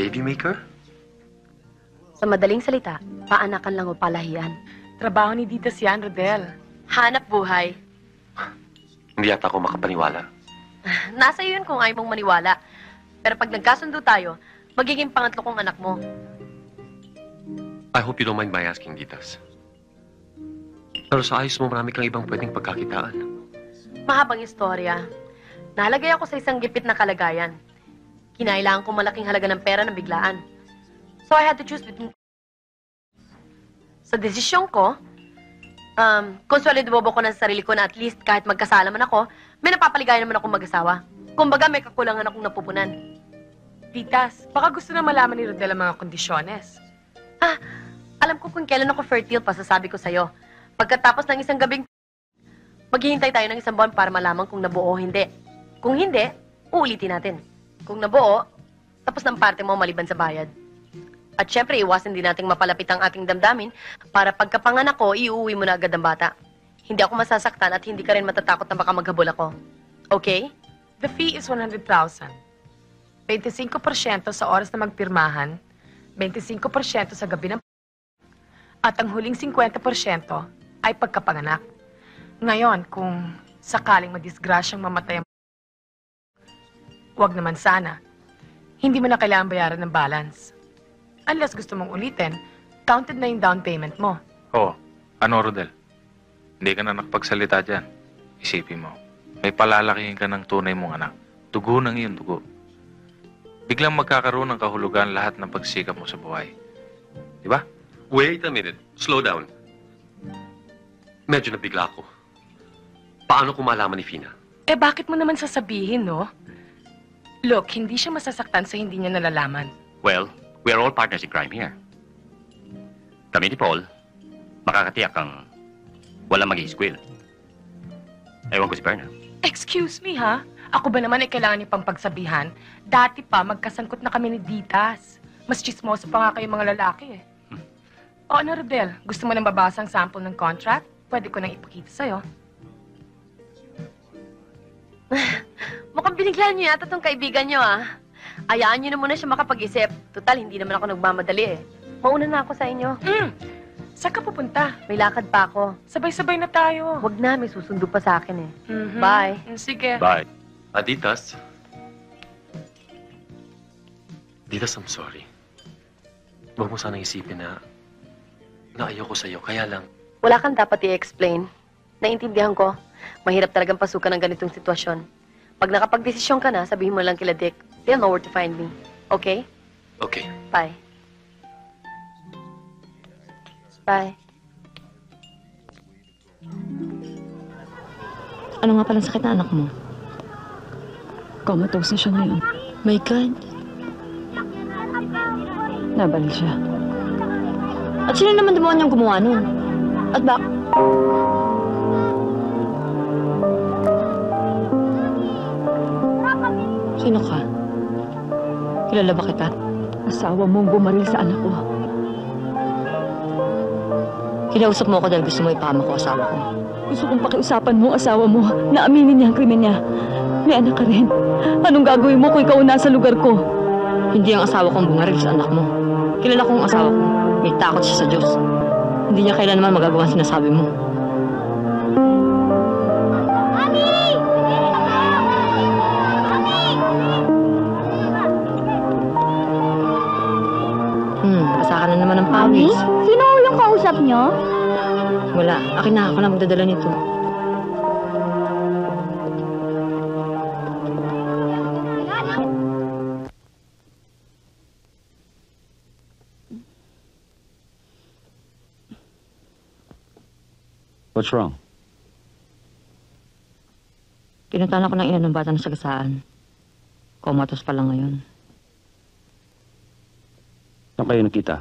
Baby maker? Sa madaling salita, paanakan lang o palahian. Trabaho ni Dita yan, Rodel. Hanap buhay. Hindi yata ako makapaniwala. Nasa iyo yun kung ayaw mong maniwala. Pero pag nagkasundo tayo, magiging pangatlo kong anak mo. I hope you don't mind my asking, Ditas. Pero sa ayos mo, marami kang ibang pwedeng pagkakitaan. Mahabang istorya. Nalagay ako sa isang gipit na kalagayan. Kinailangan ko malaking halaga ng pera na biglaan. So I had to choose between... Sa desisyon ko, konsolidobo ko ng sarili ko na at least kahit magkasala man ako, may napapaligayan naman akong mag-asawa. Kumbaga may kakulangan akong napupunan. Titas, baka gusto na malaman ni Rodel ang mga kondisyones. Alam ko kung kailan ako fertile pa, sasabi ko sa'yo. Pagkatapos ng isang gabing, maghihintay tayo ng isang buwan para malaman kung nabuo o hindi. Kung hindi, uulitin natin. Kung nabuo, tapos ng parte mo maliban sa bayad. At syempre, iwasan din nating mapalapit ang ating damdamin para pagkapanganak ko, iuwi mo na agad ang bata. Hindi ako masasaktan at hindi ka rin matatakot na baka maghabol ako. Okay? The fee is 100,000. 25% sa oras na magpirmahan, 25% sa gabi ng... At ang huling 50% ay pagkapanganak. Ngayon, kung sakaling madisgrasyang mamatay ang... Huwag naman sana. Hindi mo na kailangan bayaran ng balance. Unless gusto mong ulitin, counted na yung down payment mo. Oo. Ano, Rodel? Hindi ka na nakapagsalita dyan. Isipin mo, may palalakihin ka ng tunay mong anak. Dugo ng iyong dugo. Biglang magkakaroon ng kahulugan lahat ng pagsikap mo sa buhay. Di ba? Wait a minute. Slow down. Medyo nabigla ako. Paano ko malaman ni Fina? Eh, bakit mo naman sasabihin, no? Look, hindi siya masasaktan sa hindi niya nalalaman. Well, we are all partners in crime here. Kami ni Paul, makakatiyak kang walang mag-i-squill. Ewan ko si Berna. Excuse me, ha? Ako ba naman ay kailangan niyo pang pagsabihan? Dati pa, magkasangkot na kami ni Ditas. Mas chismoso pa nga kayo mga lalaki, eh. O ano, Rodel? Gusto mo nang babasa ang sample ng contract? Pwede ko nang ipakita sa'yo. Mukhang binigyan niyo yata itong kaibigan niyo, Ayaan niyo na muna siya makapag-isip. Total, hindi naman ako nagmamadali, eh. Mauna na ako sa inyo. Saan ka pupunta? May lakad pa ako. Sabay-sabay na tayo. Wag na, may susundo pa sa akin, eh. Bye. Sige. Bye. Ditas? Ditas, I'm sorry. Huwag mo sanang isipin na ayoko sa'yo, kaya lang. Wala kang dapat i-explain. Naintindihan ko. Mahirap talagang pasukan ng ganitong sitwasyon. Pag nakapag-desisyon ka na, sabihin mo lang kila Dick. They'll know where to find me. Okay? Okay. Bye. Bye. Ano nga palang sakit na anak mo? Comatose na siya ngayon. My God. Nabalil siya. At sino naman demonyong gumawa nun? At Sino ka? Kilala ba kita? Asawa mong bumaril sa anak ko. Kinausap mo ako dahil gusto mo ipahama ko asawa ko. Gusto kong pakiusapan mo asawa mo na aminin niya ang krimen niya. May anak ka rin. Anong gagawin mo kung ikaw nasa lugar ko? Hindi ang asawa kong bumaril sa anak mo. Kilala ko ang asawa ko. May takot siya sa Diyos. Hindi niya kailanman magagawa ang sinasabi mo. Basa ka na naman ng pawis. Sino yung kausap niyo? Wala. Akin na. Ako na magdadala nito. What's wrong? Pinuntahan ako ng ina ng bata na sagasaan. Comatose pa lang ngayon. Saan kayo nakita?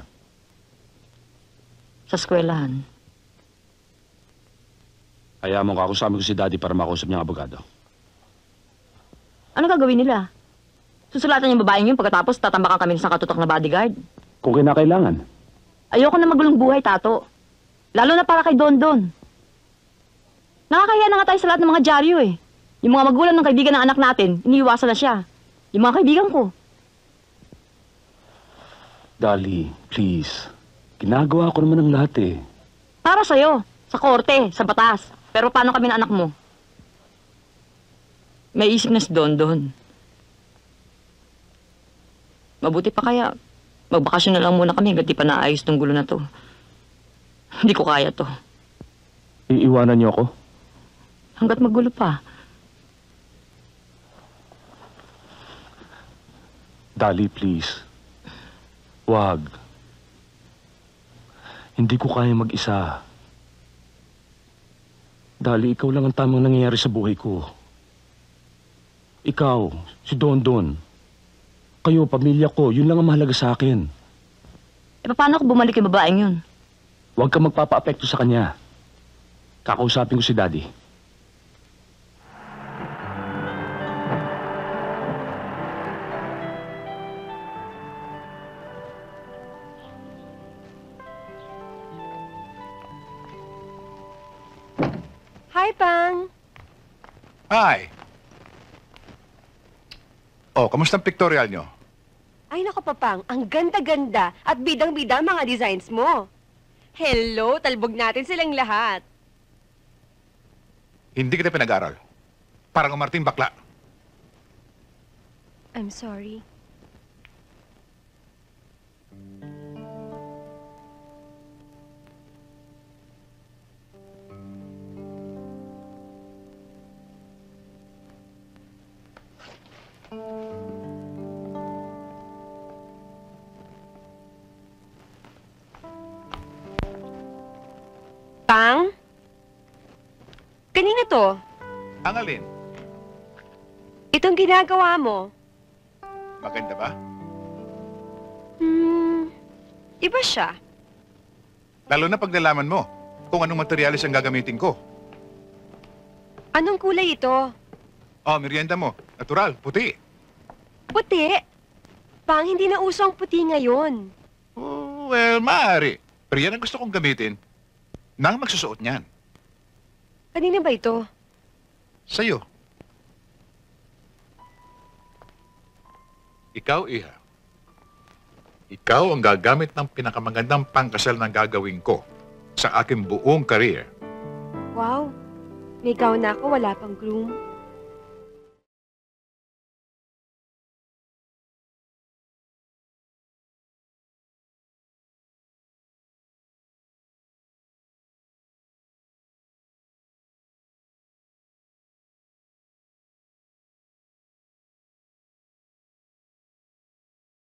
Sa eskwelahan. Kaya mo kakausapin ko si Daddy para makausap niya ang abogado. Ano gagawin nila? Susulatan yung babaeng yun pagkatapos tatambakan kami sa katutok na bodyguard. Kung kinakailangan. Ayoko na magulong buhay, Tato. Lalo na para kay Don Don. Nakakahiya na nga tayo sa lahat ng mga dyaryo, eh. Yung mga magulang ng kaibigan ng anak natin, iniiwasan na siya. Yung mga kaibigan ko. Dali, please. Ginagawa ko naman ang lahat eh. Para sa'yo, sa korte, sa batas. Pero paano kami na anak mo? May isip na si Dondon. Mabuti pa kaya, magbakasyon na lang muna kami hanggat di pa naayos tong gulo na to. Hindi ko kaya to. Iiwanan niyo ako? Hanggat magulo pa. Dali, please. Wag. Hindi ko kaya mag-isa. Dali, ikaw lang ang tamang nangyayari sa buhay ko. Ikaw, si Dondon. Kayo, pamilya ko, yun lang ang mahalaga sa akin. Paano ako bumalik yung babaeng yun? Huwag ka magpapa-apekto sa kanya. Kakausapin ko si Daddy. Hi, Pang! Hi! Oh, kamusta ang pictorial nyo? Ay, naku, Papang, ang ganda-ganda at bidang-bida ang mga designs mo. Hello, talbog natin silang lahat. Hindi kita pinag-aral. Parang umarting bakla. I'm sorry. Pang? Kanina to? Ang alin? Itong ginagawa mo? Maganda ba? Iba siya. Lalo na pag nalaman mo kung anong materyales ang gagamitin ko. Anong kulay ito? Oh, merienda mo. Natural, puti. Puti? Pang, hindi na uso ang puti ngayon. Oh, well, maaari. Pero yan ang gusto kong gamitin nang magsusuot niyan. Kanina ba ito? Sa'yo. Ikaw, Iha. Ikaw ang gagamit ng pinakamagandang pangkasal na gagawin ko sa aking buong career. Wow. May gown na ako, wala pang groom.